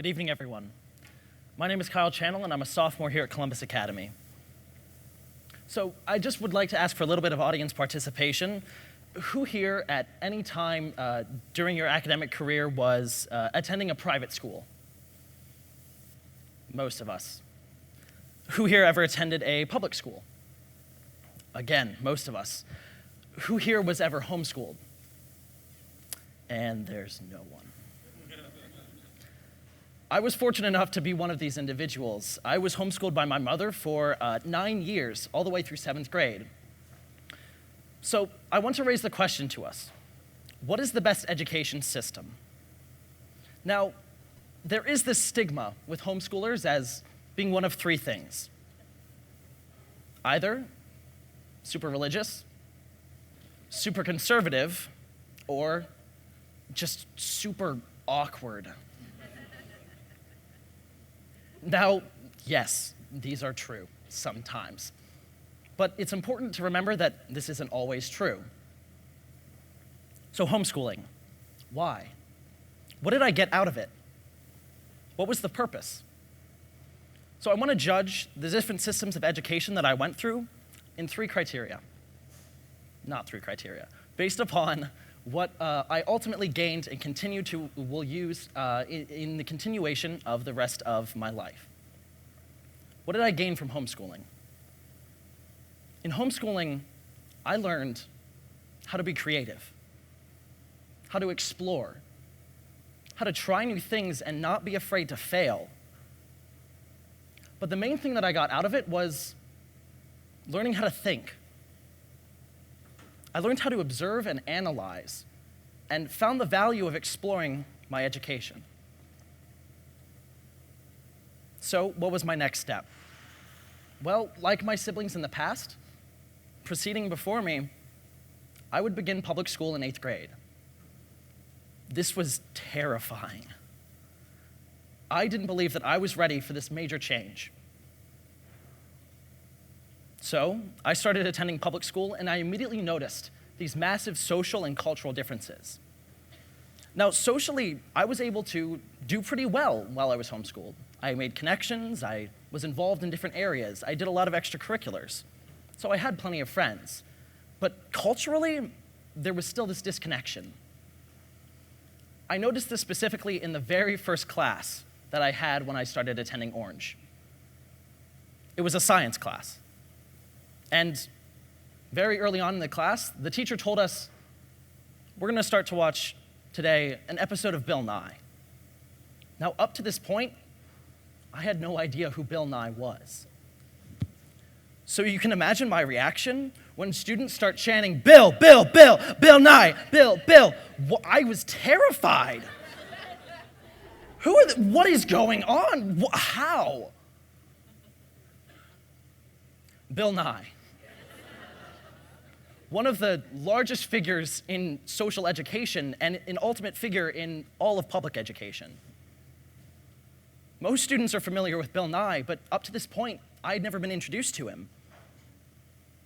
evening, everyone. My name is Kyle Channel, and I'm a sophomore here at Columbus Academy. So I just would like to ask for a little bit of audience participation. Who here at any time during your academic career was attending a private school? Most of us. Who here ever attended a public school? Again, most of us. Who here was ever homeschooled? And there's no one. I was fortunate enough to be one of these individuals. I was homeschooled by my mother for 9 years, all the way through 7th grade. So I want to raise the question to us. What is the best education system? Now, there is this stigma with homeschoolers as being one of three things. Either super religious, super conservative, or just super awkward. Now, yes, these are true sometimes. But it's important to remember that this isn't always true. So homeschooling, why? What did I get out of it? What was the purpose? So I want to judge the different systems of education that I went through in three criteria. Not three criteria. Based upon what I ultimately gained and will use in the continuation of the rest of my life. What did I gain from homeschooling? In homeschooling, I learned how to be creative, how to explore, how to try new things and not be afraid to fail. But the main thing that I got out of it was learning how to think. I learned how to observe and analyze, and found the value of exploring my education. So, what was my next step? Well, like my siblings in the past, proceeding before me, I would begin public school in 8th grade. This was terrifying. I didn't believe that I was ready for this major change. So I started attending public school, and I immediately noticed these massive social and cultural differences. Now, socially, I was able to do pretty well while I was homeschooled. I made connections, I was involved in different areas, I did a lot of extracurriculars. So I had plenty of friends. But culturally, there was still this disconnection. I noticed this specifically in the very first class that I had when I started attending Orange. It was a science class. And very early on in the class, the teacher told us, we're going to start to watch today an episode of Bill Nye. Now, up to this point, I had no idea who Bill Nye was. So you can imagine my reaction when students start chanting, Bill, Bill, Bill, Bill Nye, Bill, Bill. I was terrified. What is going on? How? Bill Nye. One of the largest figures in social education and an ultimate figure in all of public education. Most students are familiar with Bill Nye, but up to this point, I had never been introduced to him.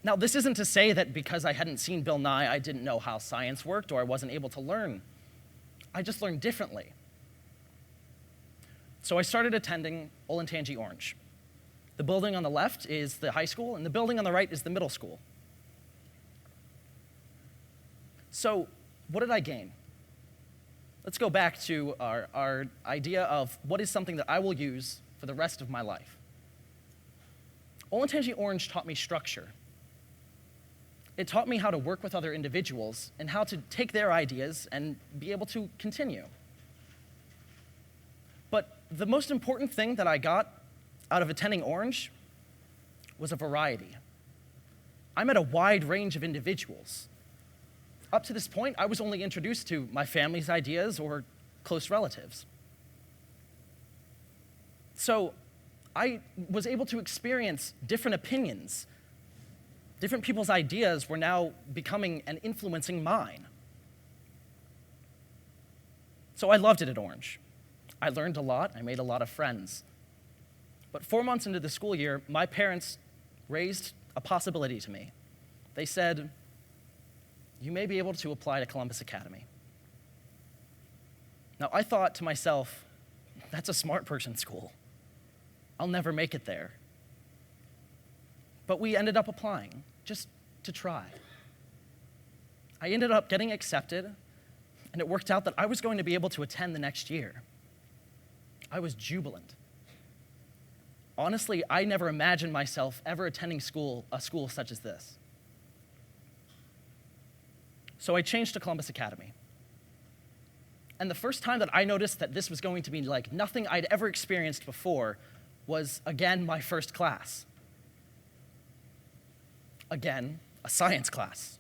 Now, this isn't to say that because I hadn't seen Bill Nye, I didn't know how science worked or I wasn't able to learn. I just learned differently. So I started attending Olentangy Orange. The building on the left is the high school, and the building on the right is the middle school. So what did I gain? Let's go back to our idea of what is something that I will use for the rest of my life. Olentangy Orange taught me structure. It taught me how to work with other individuals and how to take their ideas and be able to continue. But the most important thing that I got out of attending Orange was a variety. I met a wide range of individuals. Up to this point, I was only introduced to my family's ideas or close relatives. So I was able to experience different opinions. Different people's ideas were now becoming and influencing mine. So I loved it at Orange. I learned a lot, I made a lot of friends. But 4 months into the school year, my parents raised a possibility to me. They said, you may be able to apply to Columbus Academy. Now, I thought to myself, that's a smart person's school. I'll never make it there. But we ended up applying, just to try. I ended up getting accepted, and it worked out that I was going to be able to attend the next year. I was jubilant. Honestly, I never imagined myself ever attending a school such as this. So I changed to Columbus Academy. And the first time that I noticed that this was going to be like nothing I'd ever experienced before was, again, my first class. Again, a science class.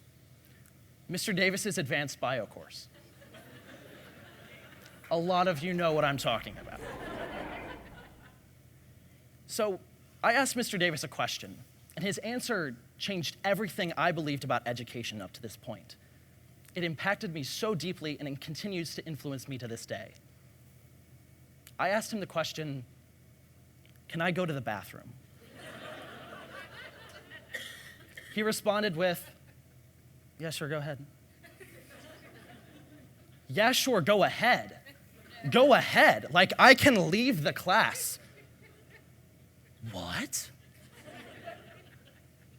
Mr. Davis's advanced bio course. A lot of you know what I'm talking about. So I asked Mr. Davis a question, and his answer changed everything I believed about education up to this point. It impacted me so deeply, and it continues to influence me to this day. I asked him the question, "Can I go to the bathroom?" He responded with, "Yeah, sure, go ahead." "Yeah, sure, go ahead. Go ahead. Like, I can leave the class." What?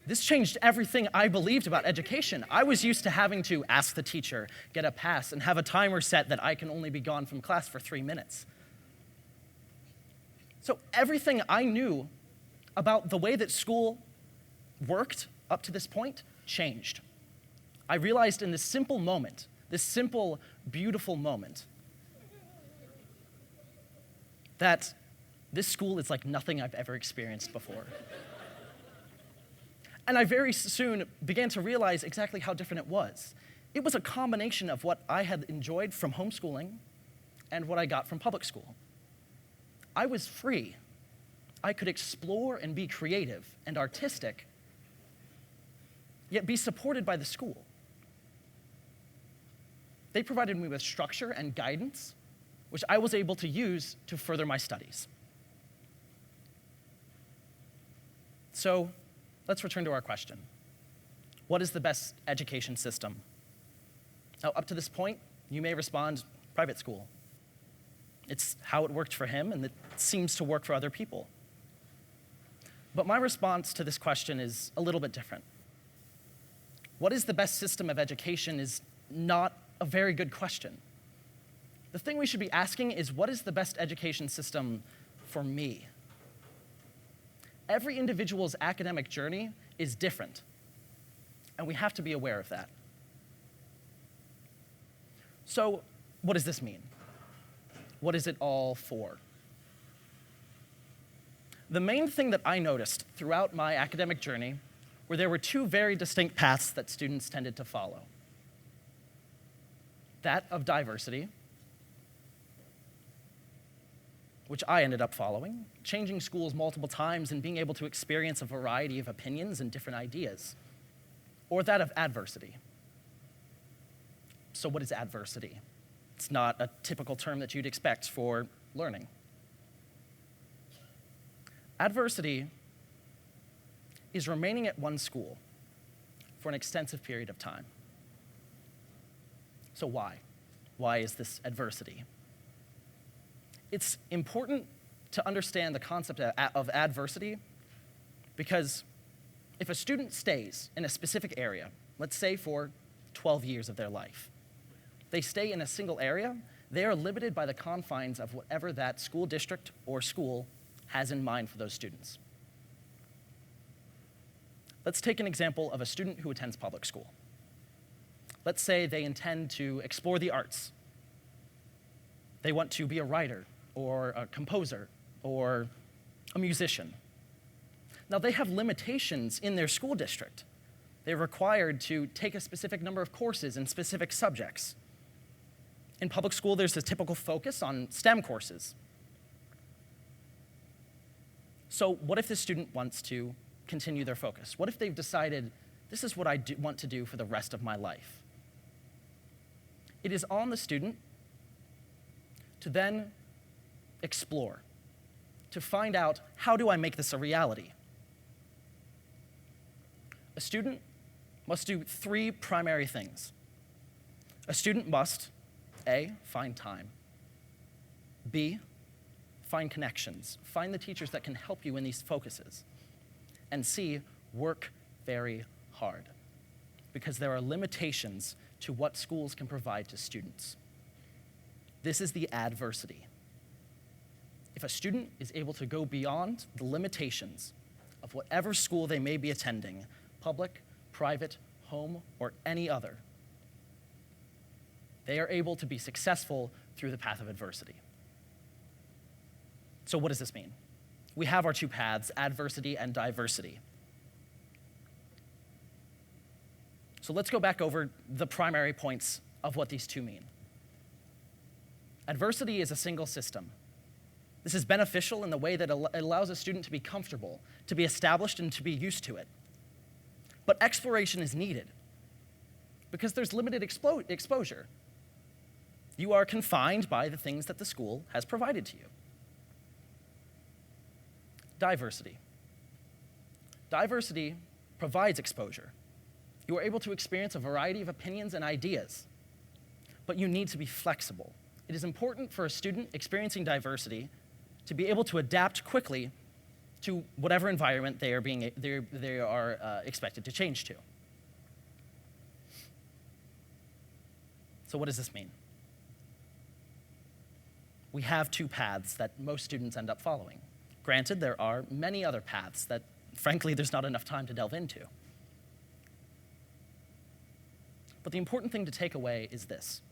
This changed everything I believed about education. I was used to having to ask the teacher, get a pass, and have a timer set that I can only be gone from class for 3 minutes. So everything I knew about the way that school worked up to this point changed. I realized in this simple moment, this simple, beautiful moment, that this school is like nothing I've ever experienced before. And I very soon began to realize exactly how different it was. It was a combination of what I had enjoyed from homeschooling and what I got from public school. I was free. I could explore and be creative and artistic, yet be supported by the school. They provided me with structure and guidance, which I was able to use to further my studies. So let's return to our question. What is the best education system? Now, up to this point, you may respond, private school. It's how it worked for him, and it seems to work for other people. But my response to this question is a little bit different. What is the best system of education is not a very good question. The thing we should be asking is, what is the best education system for me? Every individual's academic journey is different, and we have to be aware of that. So, what does this mean? What is it all for? The main thing that I noticed throughout my academic journey were there were two very distinct paths that students tended to follow. That of diversity, which I ended up following, changing schools multiple times and being able to experience a variety of opinions and different ideas, or that of adversity. So what is adversity? It's not a typical term that you'd expect for learning. Adversity is remaining at one school for an extensive period of time. So why? Why is this adversity? It's important to understand the concept of adversity because if a student stays in a specific area, let's say for 12 years of their life, they stay in a single area, they are limited by the confines of whatever that school district or school has in mind for those students. Let's take an example of a student who attends public school. Let's say they intend to explore the arts. They want to be a writer, or a composer, or a musician. Now, they have limitations in their school district. They're required to take a specific number of courses in specific subjects. In public school, there's a typical focus on STEM courses. So what if this student wants to continue their focus? What if they've decided, this is what I want to do for the rest of my life? It is on the student to then explore, to find out, how do I make this a reality? A student must do 3 primary things. A student must, A, find time, B, find connections, find the teachers that can help you in these focuses. And C, work very hard, because there are limitations to what schools can provide to students. This is the adversity. If a student is able to go beyond the limitations of whatever school they may be attending, public, private, home, or any other, they are able to be successful through the path of adversity. So what does this mean? We have our two paths, adversity and diversity. So let's go back over the primary points of what these two mean. Adversity is a single system. This is beneficial in the way that it allows a student to be comfortable, to be established, and to be used to it. But exploration is needed because there's limited exposure. You are confined by the things that the school has provided to you. Diversity. Diversity provides exposure. You are able to experience a variety of opinions and ideas, but you need to be flexible. It is important for a student experiencing diversity to be able to adapt quickly to whatever environment they are expected to change to. So what does this mean? We have two paths that most students end up following. Granted, there are many other paths that, frankly, there's not enough time to delve into. But the important thing to take away is this.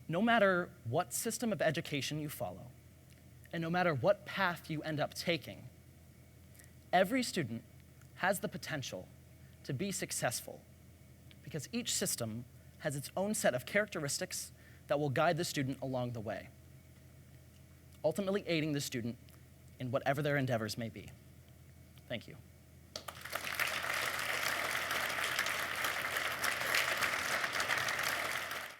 No matter what system of education you follow, and no matter what path you end up taking, every student has the potential to be successful because each system has its own set of characteristics that will guide the student along the way, ultimately aiding the student in whatever their endeavors may be. Thank you.